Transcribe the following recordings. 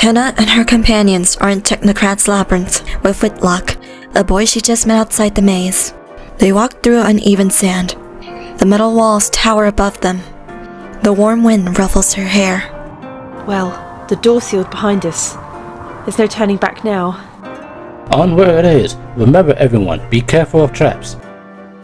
Kenna and her companions are in Technocrats' Labyrinth with Whitlock, a boy she just met outside the maze. They walk through uneven sand. The metal walls tower above them. The warm wind ruffles her hair. Well, the door's sealed behind us. There's no turning back now. On where it is. Remember everyone, be careful of traps.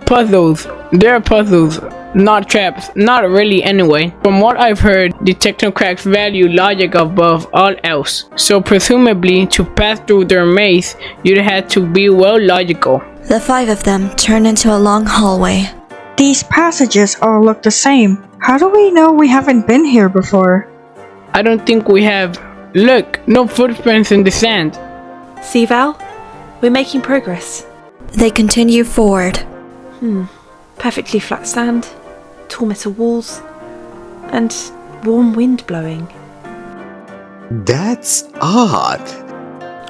Puzzles. There are puzzles, not traps. Not really anyway. From what I've heard, the Technocrats value logic above all else. So presumably, to pass through their maze, you'd have to be well logical. The 5 of them turn into a long hallway. These passages all look the same. How do we know we haven't been here before? I don't think we have. Look, no footprints in the sand. See, Val? We're making progress. They continue forward. Perfectly flat sand, tall metal walls, and warm wind blowing. That's odd.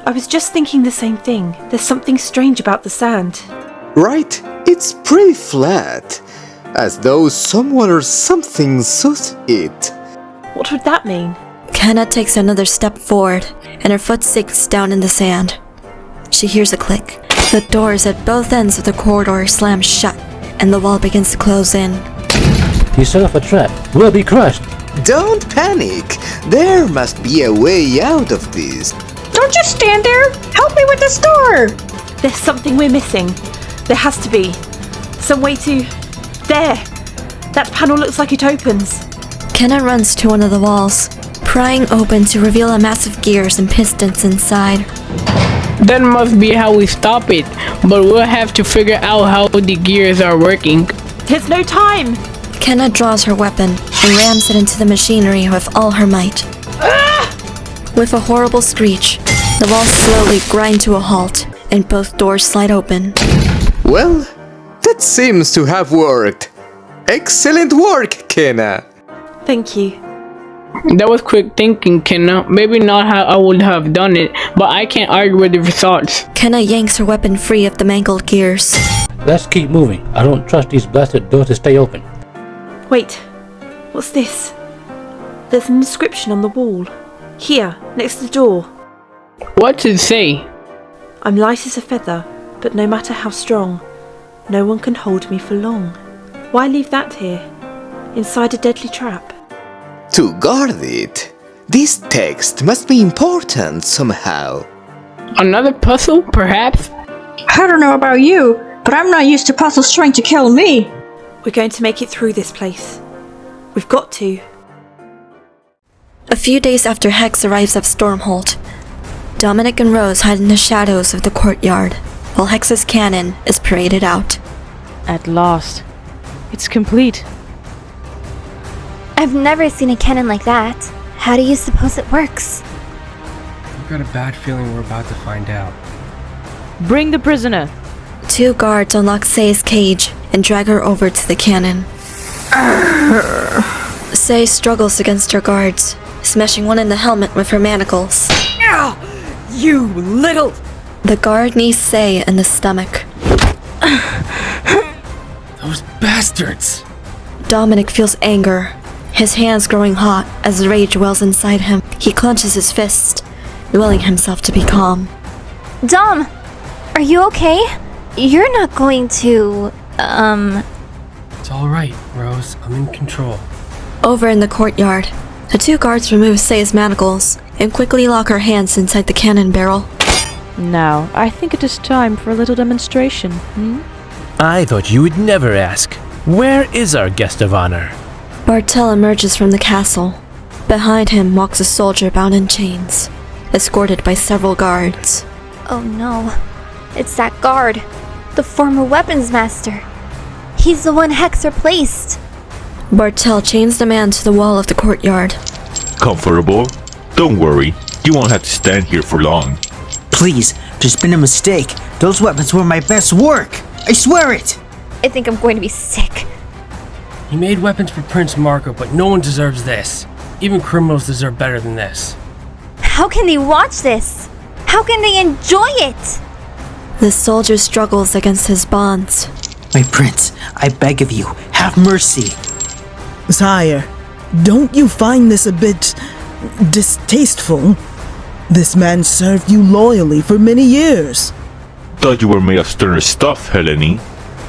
I was just thinking the same thing. There's something strange about the sand. Right? It's pretty flat. As though someone or something sought it. What would that mean? Kenna takes another step forward, and her foot sinks down in the sand. She hears a click. The doors at both ends of the corridor slam shut, and the wall begins to close in. He set off a trap. We'll be crushed. Don't panic. There must be a way out of this. Don't just stand there! Help me with this door! There's something we're missing. There has to be. Some way to... There! That panel looks like it opens. Kenna runs to one of the walls, prying open to reveal a massive gears and pistons inside. That must be how we stop it, but we'll have to figure out how the gears are working. There's no time! Kenna draws her weapon and rams it into the machinery with all her might. With a horrible screech, the walls slowly grind to a halt, and both doors slide open. Well, that seems to have worked. Excellent work, Kenna. Thank you. That was quick thinking, Kenna. Maybe not how I would have done it, but I can't argue with the results. Kenna yanks her weapon free of the mangled gears. Let's keep moving. I don't trust these blasted doors to stay open. Wait, what's this? There's an inscription on the wall. Here, next to the door. What's it say? I'm light as a feather, but no matter how strong, no one can hold me for long. Why leave that here, inside a deadly trap? To guard it. This text must be important somehow. Another puzzle, perhaps? I don't know about you, but I'm not used to puzzles trying to kill me. We're going to make it through this place. We've got to. A few days after Hex arrives at Stormholt, Dominic and Rose hide in the shadows of the courtyard, while Hex's cannon is paraded out. At last. It's complete. I've never seen a cannon like that. How do you suppose it works? I've got a bad feeling we're about to find out. Bring the prisoner. 2 guards unlock Say's cage and drag her over to the cannon. Say struggles against her guards, smashing one in the helmet with her manacles. You little... The guard knees Say in the stomach. Those bastards! Dominic feels anger, his hands growing hot as rage wells inside him. He clenches his fist, willing himself to be calm. Dom, are you okay? You're not going to, It's alright, Rose. I'm in control. Over in the courtyard, the 2 guards remove Say's manacles and quickly lock her hands inside the cannon barrel. Now, I think it is time for a little demonstration, I thought you would never ask. Where is our guest of honor? Bartel emerges from the castle. Behind him walks a soldier bound in chains, escorted by several guards. oh no. It's that guard, the former weapons master. He's the one Hex replaced. Bartel chains the man to the wall of the courtyard. Comfortable? Don't worry, you won't have to stand here for long. Please, there's been a mistake. Those weapons were my best work. I swear it! I think I'm going to be sick. He made weapons for Prince Marco, but no one deserves this. Even criminals deserve better than this. How can they watch this? How can they enjoy it? The soldier struggles against his bonds. My prince, I beg of you, have mercy. Sire, don't you find this a bit distasteful? This man served you loyally for many years. Thought you were made of sterner stuff, Helene.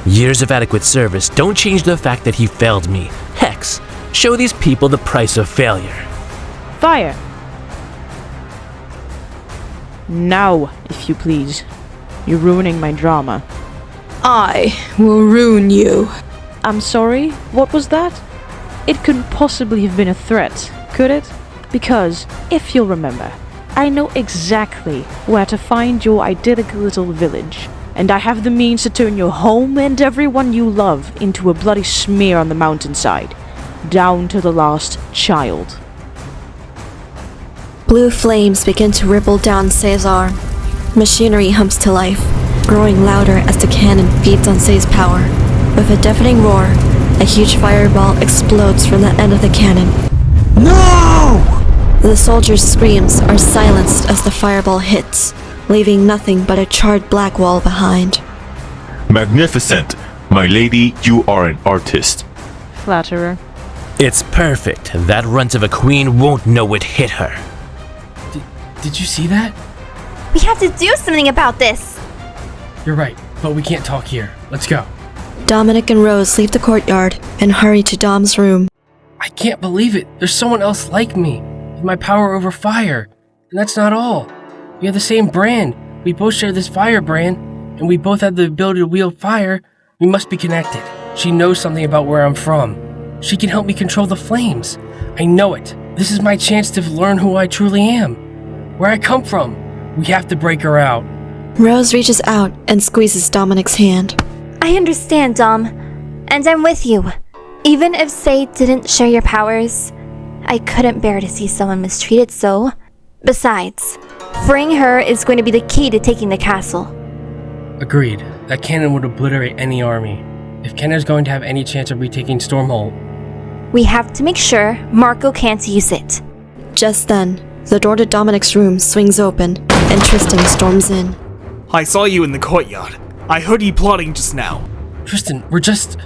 Years of adequate service don't change the fact that he failed me. Hex, show these people the price of failure. Fire! Now, if you please. You're ruining my drama. I will ruin you. I'm sorry, what was that? It couldn't possibly have been a threat, could it? Because, if you'll remember, I know exactly where to find your idyllic little village, and I have the means to turn your home and everyone you love into a bloody smear on the mountainside, down to the last child. Blue flames begin to ripple down Say's arm. Machinery hums to life, growing louder as the cannon feeds on Say's power. With a deafening roar, a huge fireball explodes from the end of the cannon. No! The soldiers' screams are silenced as the fireball hits, leaving nothing but a charred black wall behind. Magnificent! My lady, you are an artist. Flatterer. It's perfect. That runt of a queen won't know it hit her. Did you see that? We have to do something about this. You're right, but we can't talk here. Let's go. Dominic and Rose leave the courtyard and hurry to Dom's room. I can't believe it. There's someone else like me, with my power over fire. And that's not all. We have the same brand. We both share this fire brand, and we both have the ability to wield fire. We must be connected. She knows something about where I'm from. She can help me control the flames. I know it. This is my chance to learn who I truly am. Where I come from. We have to break her out. Rose reaches out and squeezes Dominic's hand. I understand, Dom. And I'm with you. Even if Say didn't share your powers, I couldn't bear to see someone mistreated so. Besides, freeing her is going to be the key to taking the castle. Agreed. That cannon would obliterate any army. If Kenna's going to have any chance of retaking Stormhold, we have to make sure Marco can't use it. Just then, the door to Dominic's room swings open, and Trystan storms in. I saw you in the courtyard. I heard you plotting just now. Trystan, we're just...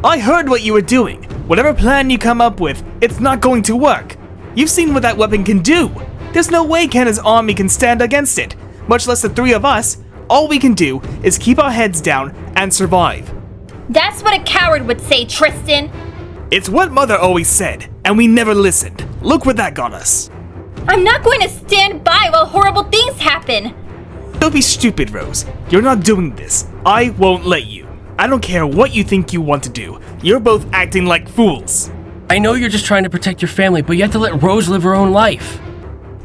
I heard what you were doing. Whatever plan you come up with, it's not going to work. You've seen what that weapon can do. There's no way Kenna's army can stand against it, much less the three of us. All we can do is keep our heads down and survive. That's what a coward would say, Trystan. It's what Mother always said, and we never listened. Look where that got us. I'm not going to stand by while horrible things happen. Don't be stupid, Rose. You're not doing this. I won't let you. I don't care what you think you want to do. You're both acting like fools. I know you're just trying to protect your family, but you have to let Rose live her own life.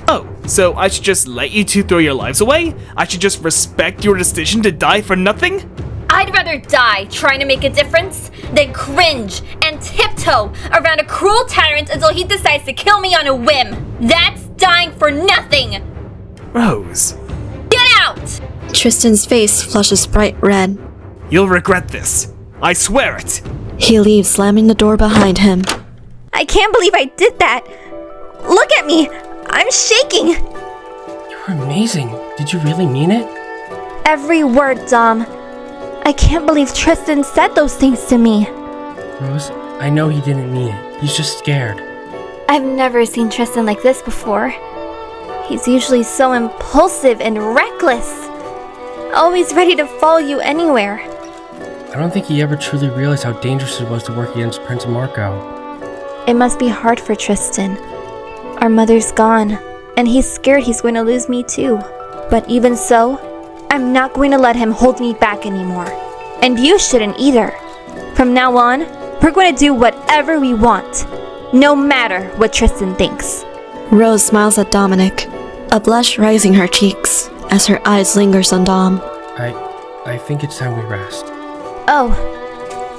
Oh, so I should just let you two throw your lives away? I should just respect your decision to die for nothing? I'd rather die trying to make a difference than cringe and tiptoe around a cruel tyrant until he decides to kill me on a whim. That's dying for nothing! Rose. Get out! Trystan's face flushes bright red. You'll regret this. I swear it. He leaves, slamming the door behind him. I can't believe I did that. Look at me. I'm shaking. You're amazing. Did you really mean it? Every word, Dom. I can't believe Trystan said those things to me. Rose, I know he didn't mean it. He's just scared. I've never seen Trystan like this before. He's usually so impulsive and reckless. Always ready to follow you anywhere. I don't think he ever truly realized how dangerous it was to work against Prince Marco. It must be hard for Trystan. Our mother's gone, and he's scared he's going to lose me too. But even so, I'm not going to let him hold me back anymore. And you shouldn't either. From now on, we're going to do whatever we want, no matter what Trystan thinks. Rose smiles at Dominic, a blush rising her cheeks as her eyes lingers on Dom. I think it's time we rest. Oh,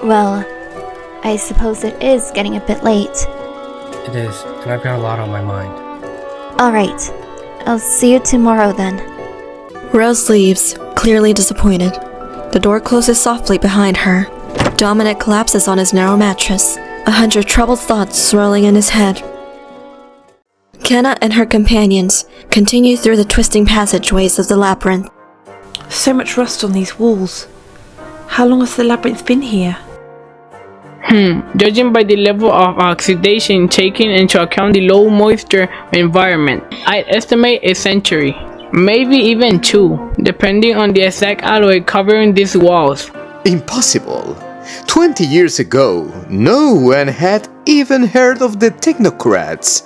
well, I suppose it is getting a bit late. It is, and I've got a lot on my mind. Alright, I'll see you tomorrow then. Rose leaves, clearly disappointed. The door closes softly behind her. Dominic collapses on his narrow mattress, 100 troubled thoughts swirling in his head. Kenna and her companions continue through the twisting passageways of the labyrinth. So much rust on these walls. How long has the labyrinth been here? Judging by the level of oxidation taking into account the low moisture environment, I'd estimate a century. Maybe even 2, depending on the exact alloy covering these walls. Impossible. 20 years ago, no one had even heard of the Technocrats.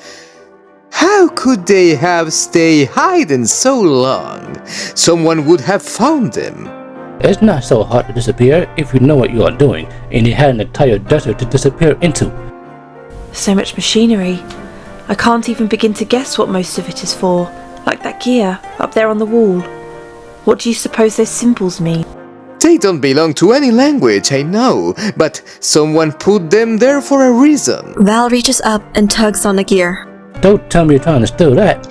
How could they have stayed hidden so long? Someone would have found them. It's not so hard to disappear if you know what you are doing, and you had an entire desert to disappear into. So much machinery. I can't even begin to guess what most of it is for. Like that gear up there on the wall. What do you suppose those symbols mean? They don't belong to any language, I know, but someone put them there for a reason. Val reaches up and tugs on the gear. Don't tell me you're trying to steal that.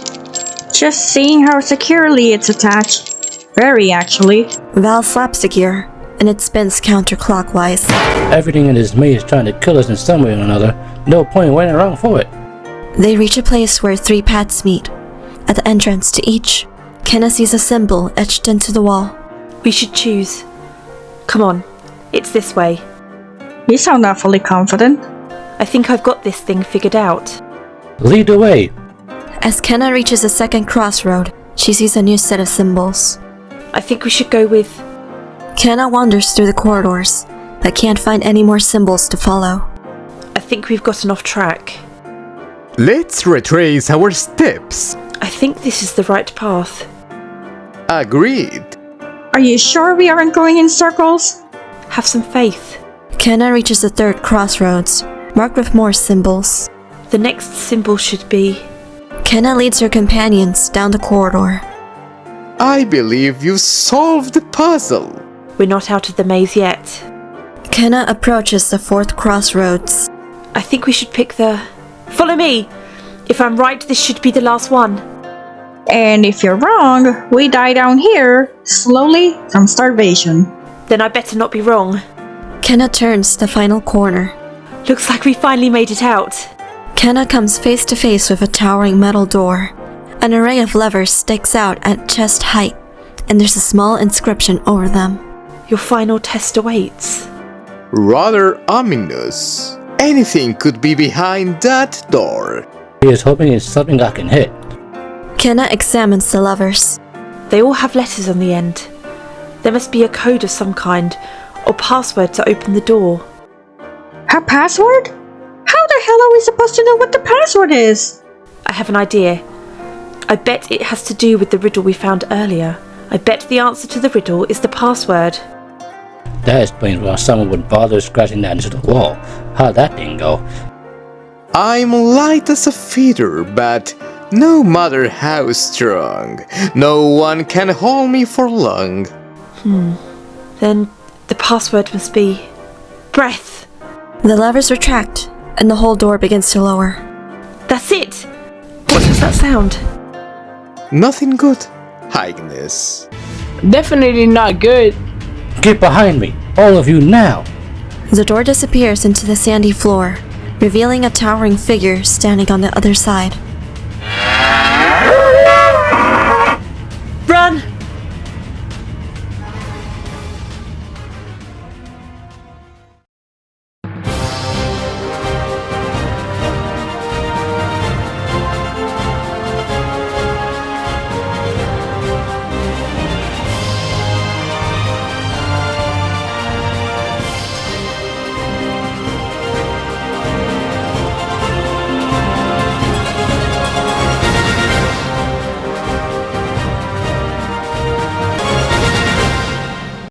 Just seeing how securely it's attached. Very, actually. Val slaps the gear, and it spins counterclockwise. Everything in this maze is trying to kill us in some way or another. No point in waiting around for it. They reach a place where 3 paths meet. At the entrance to each, Kenna sees a symbol etched into the wall. We should choose. Come on, it's this way. You sound awfully confident. I think I've got this thing figured out. Lead the way. As Kenna reaches a second crossroad, she sees a new set of symbols. I think we should go with... Kenna wanders through the corridors, but can't find any more symbols to follow. I think we've gotten off track. Let's retrace our steps. I think this is the right path. Agreed. Are you sure we aren't going in circles? Have some faith. Kenna reaches the third crossroads, marked with more symbols. The next symbol should be... Kenna leads her companions down the corridor. I believe you solved the puzzle. We're not out of the maze yet. Kenna approaches the fourth crossroads. I think we should pick the... Follow me! If I'm right, this should be the last one. And if you're wrong, we die down here, slowly, from starvation. Then I better not be wrong. Kenna turns the final corner. Looks like we finally made it out. Kenna comes face to face with a towering metal door. An array of levers sticks out at chest height, and there's a small inscription over them. Your final test awaits. Rather ominous. Anything could be behind that door. He is hoping it's something I can hit. Kenna examines the levers. They all have letters on the end. There must be a code of some kind, or password to open the door. A password? How the hell are we supposed to know what the password is? I have an idea. I bet it has to do with the riddle we found earlier. I bet the answer to the riddle is the password. That explains why someone would bother scratching that into the wall. How'd that thing go? I'm light as a feather, but no matter how strong, no one can hold me for long. Then the password must be... breath. The levers retract, and the whole door begins to lower. That's it! What was that sound? Nothing good, Highness. Definitely not good. Get behind me, all of you now! The door disappears into the sandy floor, revealing a towering figure standing on the other side.